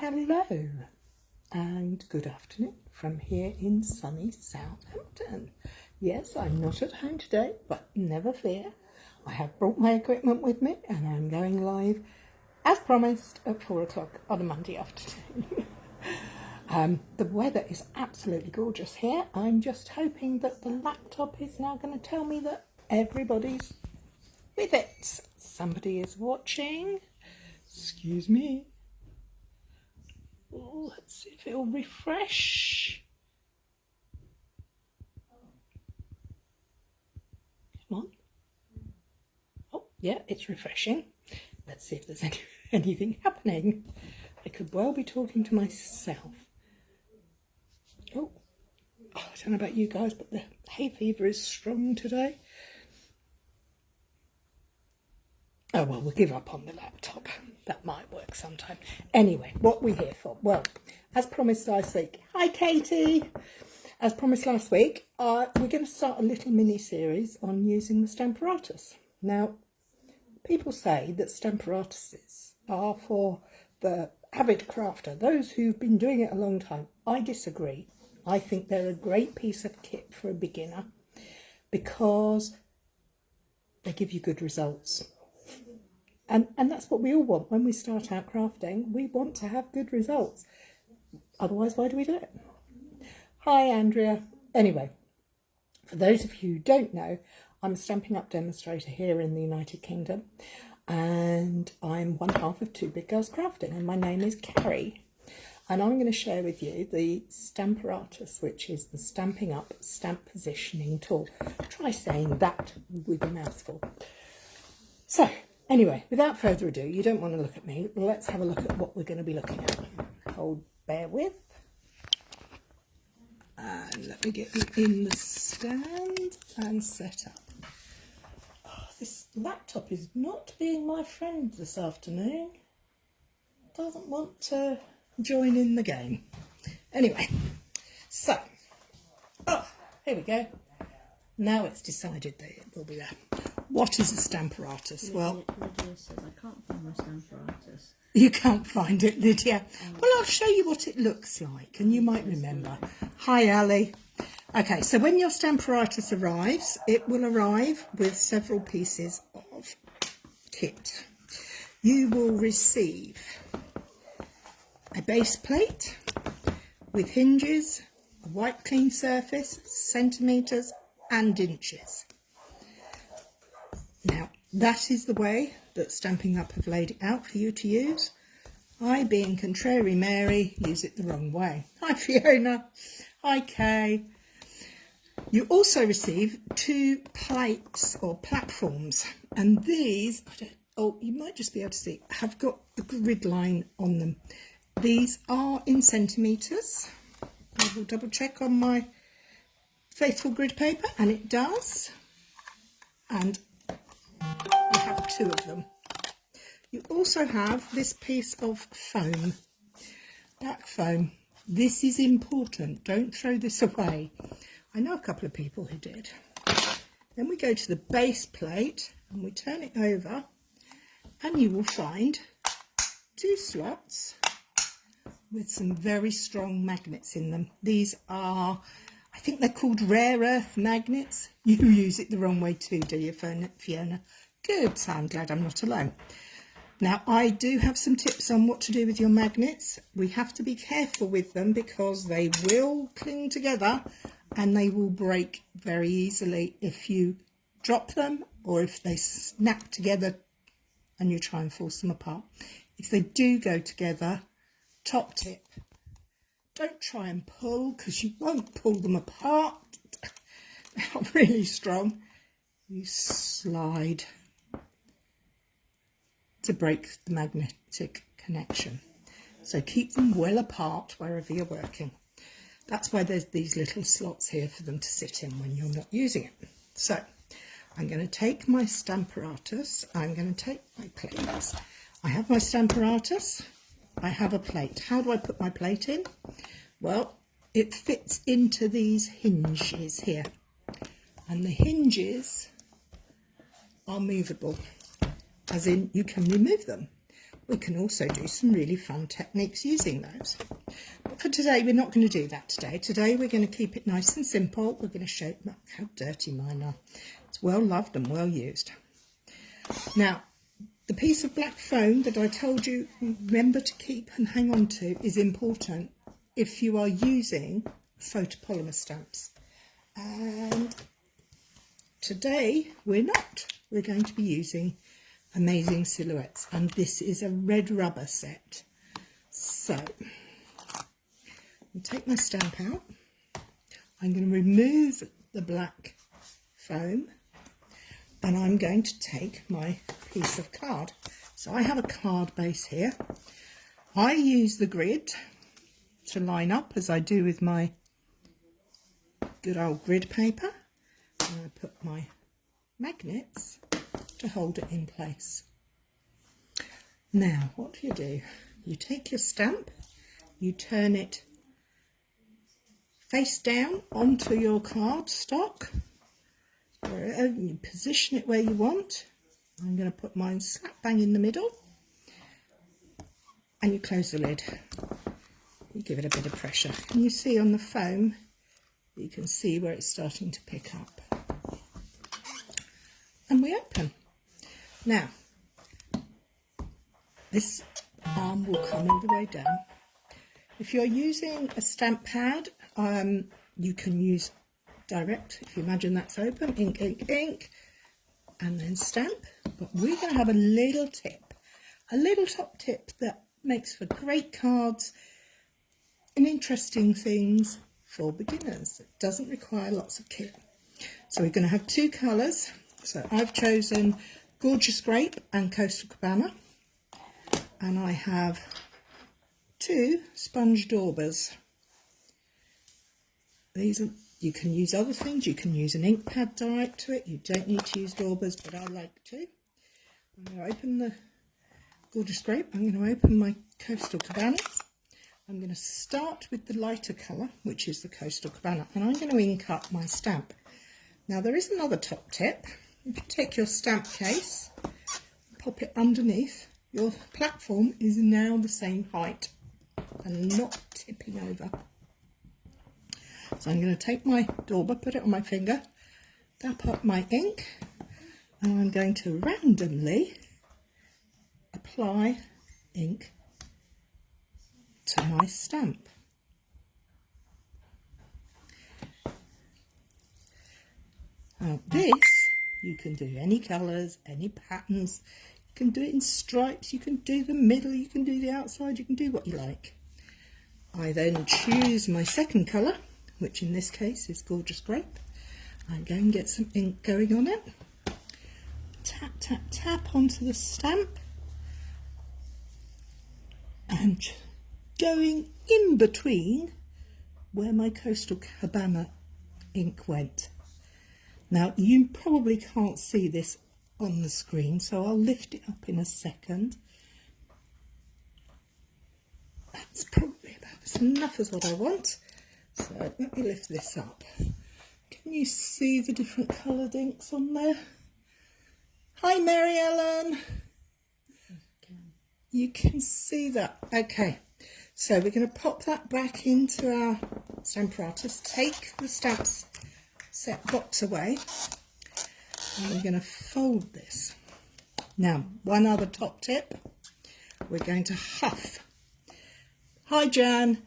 Hello and good afternoon from here in sunny Southampton. Yes, I'm not at home today, but never fear. I have brought my equipment with me and I'm going live as promised at 4 o'clock on a Monday afternoon. The weather is absolutely gorgeous here. I'm just hoping that the laptop is now going to tell me that everybody's with it. Somebody is watching. Excuse me. Oh, let's see if it'll refresh. Come on. Oh, yeah, it's refreshing. Let's see if there's anything happening. I could well be talking to myself. Oh, I don't know about you guys, but the hay fever is strong today. Oh, well, we'll give up on the laptop. That might work sometime. Anyway, what are we here for? Well, as promised last week. Hi, Katie. As promised last week, we're going to start a little mini-series on using the Stamparatus. Now, people say that Stamparatuses are for the avid crafter, those who've been doing it a long time. I disagree. I think they're a great piece of kit for a beginner because they give you good results. And that's what we all want when we start out crafting. We want to have good results. Otherwise, why do we do it? Hi, Andrea. Anyway, for those of you who don't know, I'm a Stampin' Up demonstrator here in the United Kingdom. And I'm one half of Two Big Girls Crafting. And my name is Cary. And I'm going to share with you the Stamparatus, which is the Stampin' Up stamp positioning tool. Try saying that with a mouthful. So, anyway, without further ado, you don't want to look at me. Let's have a look at what we're going to be looking at. Bear with. And let me get you in the stand and set up. Oh, this laptop is not being my friend this afternoon. Doesn't want to join in the game. Anyway, so, here we go. Now it's decided that it will be there. What is a Stamparatus? Well, Lydia says, I can't find my Stamparatus. You can't find it, Lydia. Well, I'll show you what it looks like and you might remember. Hi, Ali. Okay, so when your Stamparatus arrives, it will arrive with several pieces of kit. You will receive a base plate with hinges, a white clean surface, centimetres and inches. Now, that is the way that Stampin' Up have laid it out for you to use. I, being contrary Mary, use it the wrong way. Hi, Fiona. Hi, Kay. You also receive 2 plates or platforms. And these, you might just be able to see, have got the grid line on them. These are in centimetres. I will double check on my faithful grid paper, and it does. And I have 2 of them. You also have this piece of foam, black foam. This is important. Don't throw this away. I know a couple of people who did. Then we go to the base plate and we turn it over and you will find 2 slots with some very strong magnets in them. These are, I think they're called rare earth magnets. You use it the wrong way too, do you, Fiona? Good, so I'm glad I'm not alone. Now, I do have some tips on what to do with your magnets. We have to be careful with them because they will cling together and they will break very easily if you drop them or if they snap together and you try and force them apart. If they do go together, top tip, don't try and pull because you won't pull them apart. They're really strong. You slide to break the magnetic connection. So keep them well apart wherever you're working. That's why there's these little slots here for them to sit in when you're not using it. So I'm going to take my Stamparatus. I'm going to take my plates. I have my Stamparatus. I have a plate. How do I put my plate in? Well, it fits into these hinges here. And the hinges are movable, as in you can remove them. we can also do some really fun techniques using those. But for today, we're not going to do that today. Today, we're going to keep it nice and simple. We're going to show you how dirty mine are. It's well loved and well used. Now, the piece of black foam that I told you, remember to keep and hang on to, is important if you are using photopolymer stamps. And today, we're not. We're going to be using Amazing Silhouettes, and this is a red rubber set. So, I'll take my stamp out. I'm going to remove the black foam, and I'm going to take my piece of card. So I have a card base here. I use the grid to line up as I do with my good old grid paper, and I put my magnets to hold it in place. Now, what do? You take your stamp, you turn it face down onto your cardstock, wherever you position it where you want. I'm going to put mine slap bang in the middle, and you close the lid. You give it a bit of pressure. And you see on the foam, you can see where it's starting to pick up. And we open. Now, this arm will come all the way down. If you're using a stamp pad, you can use direct. If you imagine that's open, ink, ink, ink, and then stamp. But we're going to have a little tip, a little top tip that makes for great cards and interesting things for beginners. It doesn't require lots of kit. So we're going to have two colours. So I've chosen Gorgeous Grape and Coastal Cabana, and I have two sponge daubers. These are, you can use other things. You can use an ink pad direct to it. You don't need to use daubers, but I like to. I'm going to open the Gorgeous Grape. I'm going to open my Coastal Cabana. I'm going to start with the lighter colour, which is the Coastal Cabana, and I'm going to ink up my stamp. Now, there is another top tip. You can take your stamp case, pop it underneath. Your platform is now the same height and not tipping over. So I'm going to take my dauber, put it on my finger, dab up my ink, and I'm going to randomly apply ink to my stamp. Now this, you can do any colours, any patterns. You can do it in stripes, you can do the middle, you can do the outside, you can do what you like. I then choose my second colour, which in this case is Gorgeous Grape. I go and get some ink going on it. Tap, tap, tap onto the stamp. And going in between where my Coastal Cabana ink went. Now, you probably can't see this on the screen, so I'll lift it up in a second. That's probably about enough as what I want. So let me lift this up. Can you see the different coloured inks on there? Hi, Mary Ellen. You can see that. Okay, so we're going to pop that back into our Stamparatus, take the stamps set box away, and we're going to fold this. Now, one other top tip, we're going to huff. Hi Jan,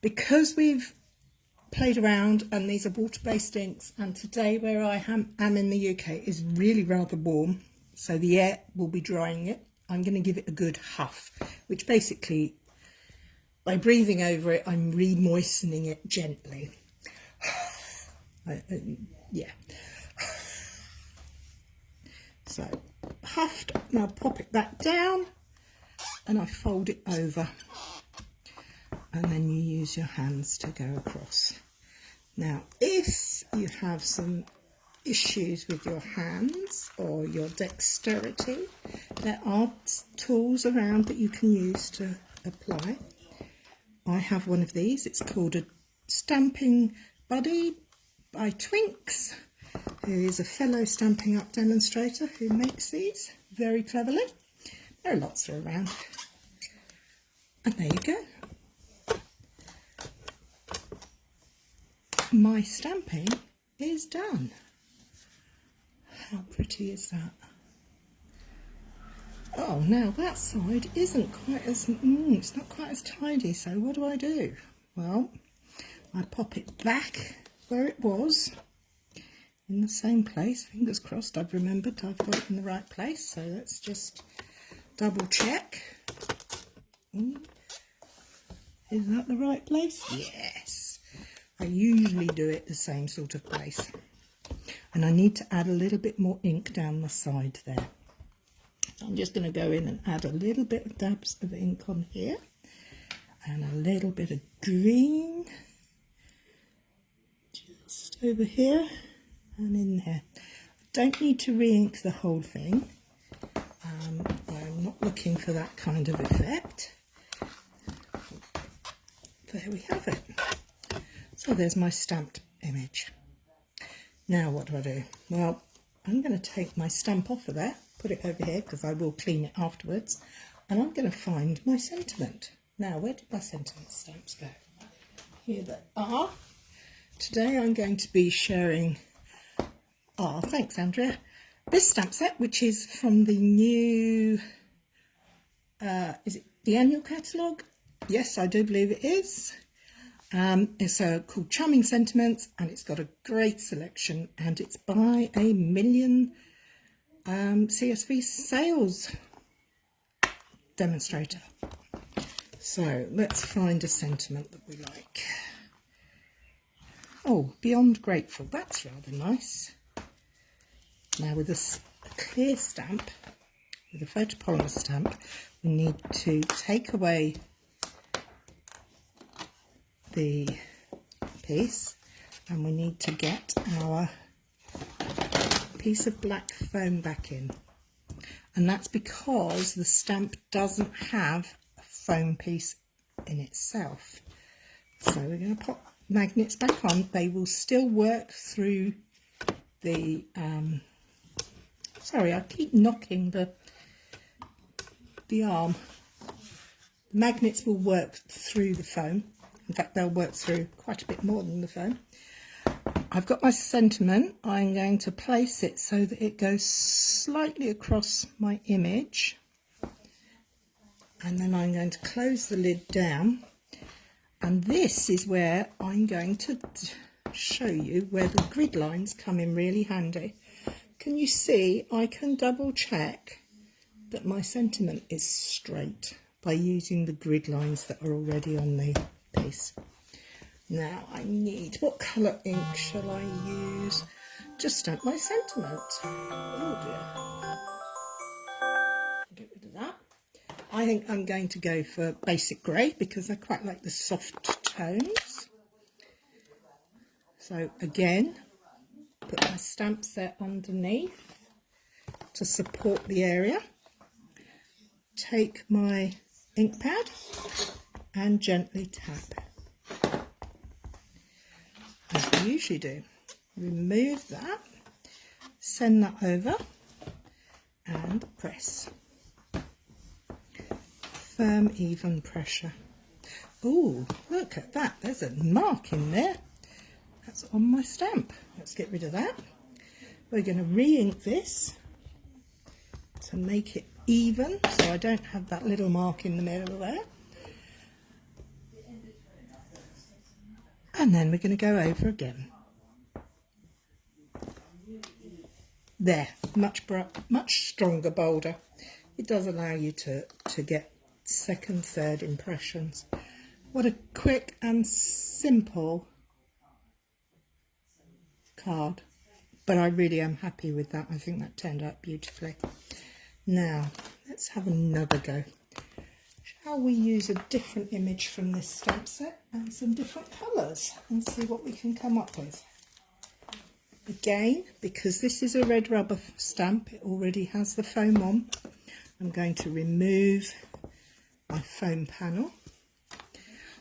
because we've played around and these are water-based inks, and today where I am in the UK is really rather warm, so the air will be drying it. I'm going to give it a good huff, which basically, by breathing over it, I'm re-moistening it gently. Yeah. So, huffed, now pop it back down, and I fold it over. And then you use your hands to go across. Now, if you have some issues with your hands or your dexterity, there are tools around that you can use to apply. I have one of these. It's called a Stamping Buddy by Twinks, who is a fellow Stampin' Up demonstrator who makes these very cleverly. There are lots around. And there you go. My stamping is done. How pretty is that? Oh, now that side isn't quite as, it's not quite as tidy, so what do? Well, I pop it back where it was, in the same place. Fingers crossed I've remembered I've got it in the right place, so let's just double check. Is that the right place? Yes. I usually do it the same sort of place. And I need to add a little bit more ink down the side there. I'm just going to go in and add a little bit of dabs of ink on here and a little bit of green just over here and in there. I don't need to re-ink the whole thing. I'm not looking for that kind of effect. There we have it. So there's my stamped image. Now what do? Well, I'm going to take my stamp off of there, put it over here because I will clean it afterwards, and I'm going to find my sentiment. Now, where did my sentiment stamps go? Here they are. Today I'm going to be sharing, oh thanks Andrea, this stamp set, which is from the new, is it the annual catalogue? Yes, I do believe it is. It's called Charming Sentiments, and it's got a great selection, and it's by a million CSV sales demonstrator. So let's find a sentiment that we like. Oh, Beyond Grateful, that's rather nice. Now with a clear stamp, with a photopolymer stamp, we need to take away the piece, and we need to get our piece of black foam back in, and that's because the stamp doesn't have a foam piece in itself. So we're going to pop magnets back on. They will still work through the sorry, I keep knocking the arm. The magnets will work through the foam. In fact, they'll work through quite a bit more than the foam. I've got my sentiment. I'm going to place it so that it goes slightly across my image. And then I'm going to close the lid down. And this is where I'm going to show you where the grid lines come in really handy. Can you see? I can double check that my sentiment is straight by using the grid lines that are already on the piece. Now I need, what colour ink shall I use to stamp my sentiment? Oh dear. Get rid of that. I think I'm going to go for basic grey because I quite like the soft tones. So again, put my stamp set underneath to support the area. Take my ink pad and gently tap, as we usually do. Remove that, send that over and press. Firm, even pressure. Oh, look at that, there's a mark in there. That's on my stamp. Let's get rid of that. We're going to re-ink this to make it even, so I don't have that little mark in the middle there. And then we're going to go over again. There, much stronger, bolder. It does allow you to get second, third impressions. What a quick and simple card. But I really am happy with that. I think that turned out beautifully. Now, let's have another go. Shall we use a different image from this stamp set and some different colours and see what we can come up with? Again, because this is a red rubber stamp, it already has the foam on. I'm going to remove my foam panel.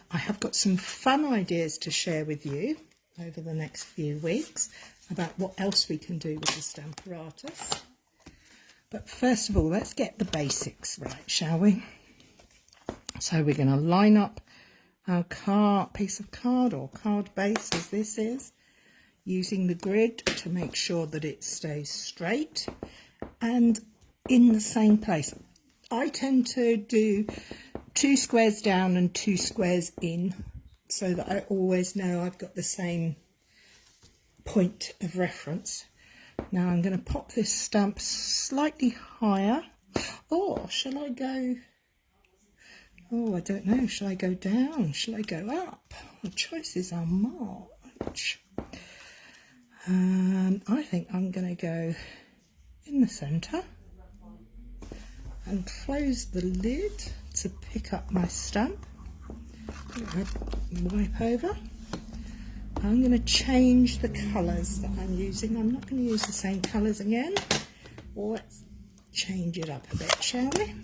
I have got some fun ideas to share with you over the next few weeks about what else we can do with the Stamparatus. But first of all, let's get the basics right, shall we? So we're going to line up our piece of card or card base, as this is, using the grid to make sure that it stays straight and in the same place. I tend to do 2 squares down and 2 squares in, so that I always know I've got the same point of reference. Now I'm going to pop this stamp slightly higher. Or shall I go... Oh, I don't know. Shall I go down? Shall I go up? The choices are much. I think I'm going to go in the centre and close the lid to pick up my stamp. Wipe over. I'm going to change the colours that I'm using. I'm not going to use the same colours again. Let's change it up a bit, shall we?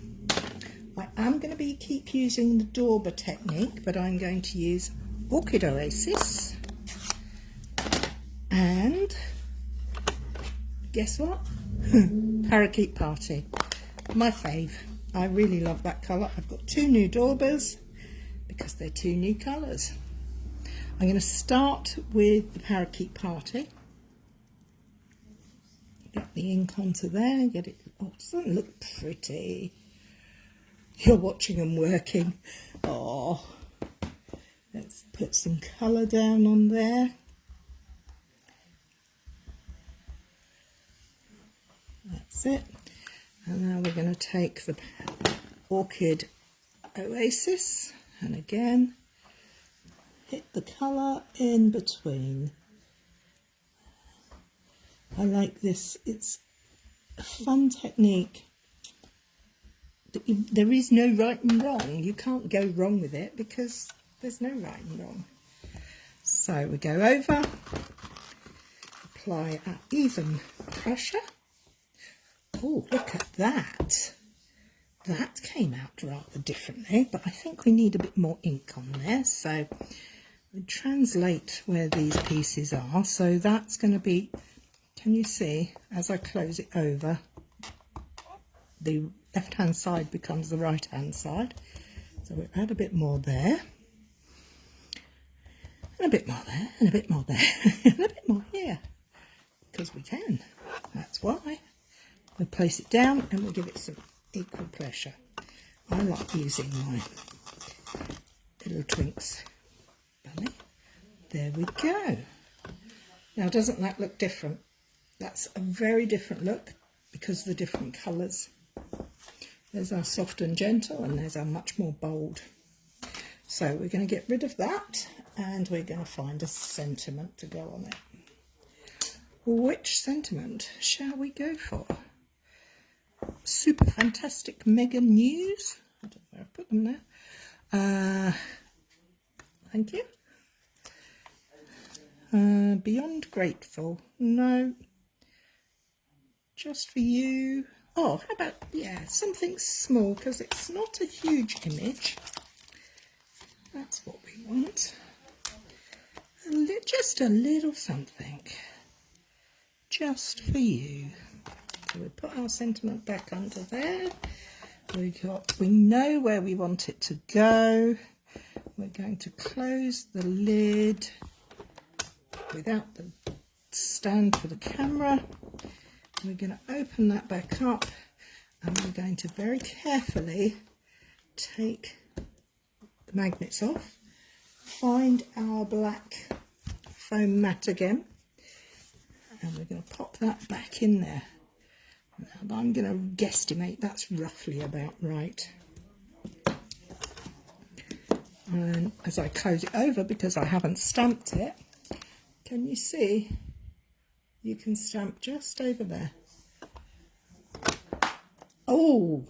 I am going to keep using the Dauber technique, but I'm going to use Orchid Oasis. And guess what? Parakeet Party. My fave. I really love that colour. I've got 2 new Daubers because they're 2 new colours. I'm going to start with the Parakeet Party. Get the ink onto there. Get it. Oh, doesn't it look pretty? You're watching them working. Oh, let's put some colour down on there. That's it. And now we're going to take the Orchid Oasis and again hit the colour in between. I like this. It's a fun technique. There is no right and wrong. You can't go wrong with it because there's no right and wrong. So we go over, apply our even pressure. Oh, look at that. That came out rather differently, but I think we need a bit more ink on there. So we translate where these pieces are. So that's going to be, can you see, as I close it over, the left-hand side becomes the right-hand side. So we'll add a bit more there, and a bit more there, and a bit more there, and a bit more here, because we can. That's why. We'll place it down and we'll give it some equal pressure. I like using my little Twinks bunny. There we go. Now, doesn't that look different? That's a very different look because of the different colours. There's our soft and gentle, and there's our much more bold. So we're going to get rid of that, and we're going to find a sentiment to go on it. Which sentiment shall we go for? Super fantastic mega news. I don't know where I put them there. Thank you. Beyond grateful. No. Just for you. Oh, how about, yeah, something small, because it's not a huge image. That's what we want. Just a little something. Just for you. So we put our sentiment back under there. We know where we want it to go. We're going to close the lid without the stand for the camera. We're going to open that back up, and we're going to very carefully take the magnets off, find our black foam mat again, and we're going to pop that back in there. Now I'm going to guesstimate that's roughly about right. And as I close it over, because I haven't stamped it, can you see? You can stamp just over there. Oh,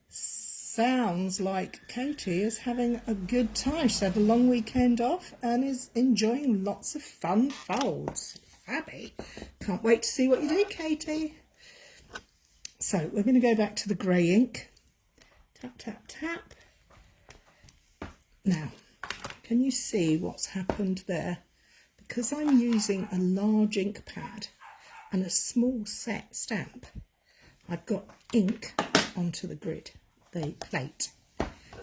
sounds like Katie is having a good time. She's had a long weekend off and is enjoying lots of fun folds. Fabby. Can't wait to see what you do, Katie. So we're going to go back to the grey ink. Tap, tap, tap. Now, can you see what's happened there? Because I'm using a large ink pad and a small set stamp, I've got ink onto the plate.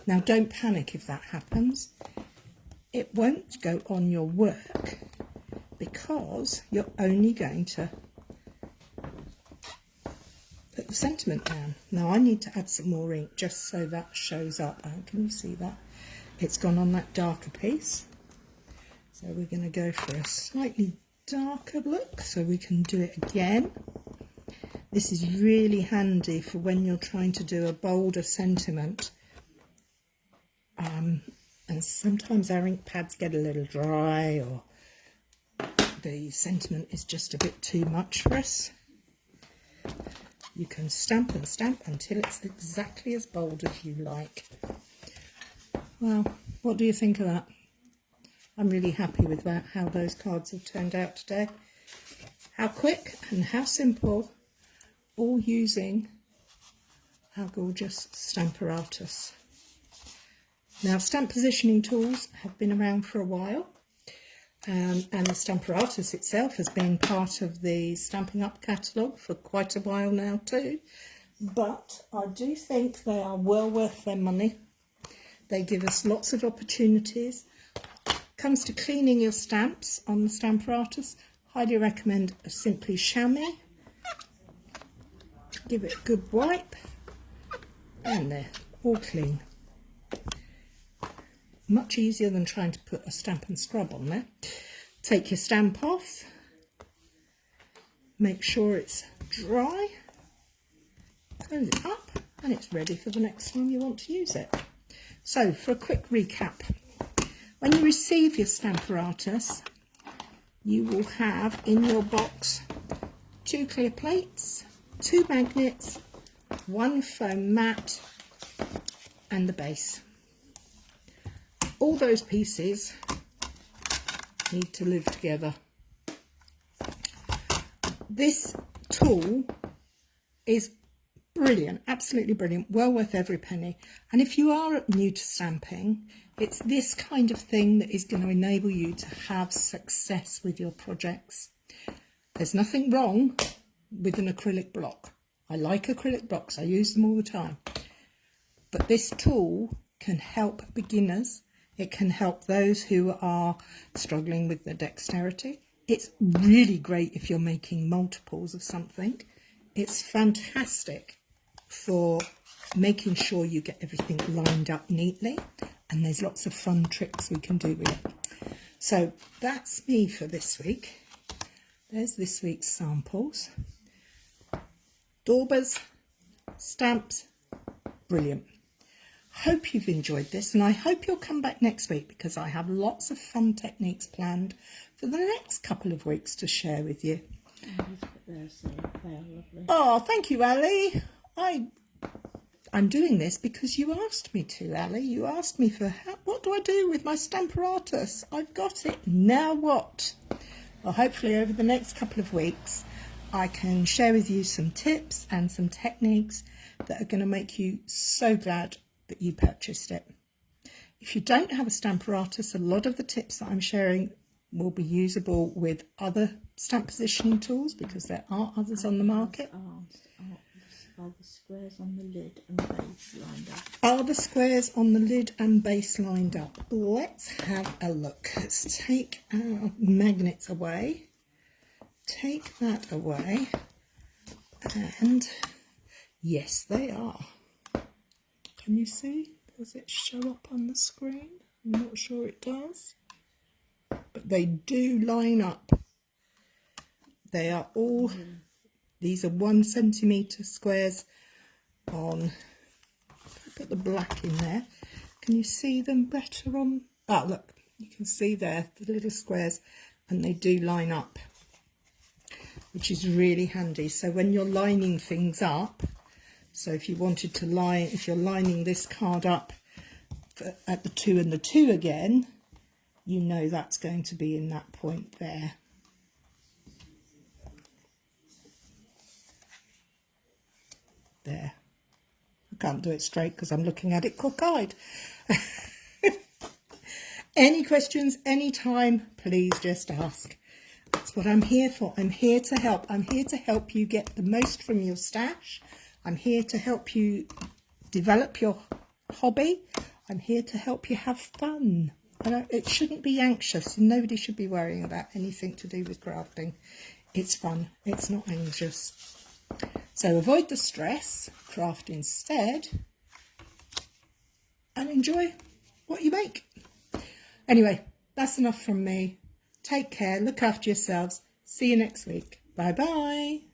Now don't panic if that happens. It won't go on your work because you're only going to put the sentiment down. Now I need to add some more ink just so that shows up. Can you see that? It's gone on that darker piece. So we're going to go for a slightly darker look so we can do it again. This is really handy for when you're trying to do a bolder sentiment. And sometimes our ink pads get a little dry, or the sentiment is just a bit too much for us. You can stamp and stamp until it's exactly as bold as you like. Well, what do you think of that? I'm really happy with that, how those cards have turned out today. How quick and how simple, all using our gorgeous Stamparatus. Now, stamp positioning tools have been around for a while, and the Stamparatus itself has been part of the Stampin' Up catalogue for quite a while now too. But I do think they are well worth their money. They give us lots of opportunities. Comes to cleaning your stamps on the Stamparatus, highly recommend a Simply Chamois. Give it a good wipe, and they're all clean. Much easier than trying to put a stamp and scrub on there. Take your stamp off, make sure it's dry, close it up, and it's ready for the next time you want to use it. So, for a quick recap, when you receive your Stamparatus, you will have in your box 2 clear plates, 2 magnets, 1 foam mat, and the base. All those pieces need to live together. This tool is brilliant, absolutely brilliant, well worth every penny. And if you are new to stamping, it's this kind of thing that is going to enable you to have success with your projects. There's nothing wrong with an acrylic block. I like acrylic blocks, I use them all the time. But this tool can help beginners. It can help those who are struggling with their dexterity. It's really great if you're making multiples of something. It's fantastic for making sure you get everything lined up neatly. And there's lots of fun tricks we can do with it. So that's me for this week. There's this week's samples. Daubers, stamps, brilliant. Hope you've enjoyed this, and I hope you'll come back next week because I have lots of fun techniques planned for the next couple of weeks to share with you. Oh, thank you, Ali. I'm doing this because you asked me to, Ali. You asked me for what do I do with my Stamparatus? I've got it. Now what? Well, hopefully over the next couple of weeks I can share with you some tips and some techniques that are going to make you so glad that you purchased it. If you don't have a Stamparatus, a lot of the tips that I'm sharing will be usable with other stamp positioning tools because there are others on the market. Are the squares on the lid and base lined up? Are the squares on the lid and base lined up? Let's have a look. Let's take our magnets away. Take that away. And yes, they are. Can you see? Does it show up on the screen? I'm not sure it does. But they do line up. They are all, these are 1 centimetre squares on, put the black in there. Can you see them better on, look, you can see there the little squares, and they do line up, which is really handy. So when you're lining things up, so if you wanted to line, if you're lining this card up at the 2 and the 2 again, you know that's going to be in that point there. There. I can't do it straight because I'm looking at it cockeyed. Any questions, anytime, please just ask. It's That's what I'm here for. I'm here to help. I'm here to help you get the most from your stash. I'm here to help you develop your hobby. I'm here to help you have fun. It shouldn't be anxious. Nobody should be worrying about anything to do with crafting. It's fun. It's not anxious. So avoid the stress, craft instead, and enjoy what you make. Anyway, that's enough from me. Take care. Look after yourselves. See you next week. Bye-bye.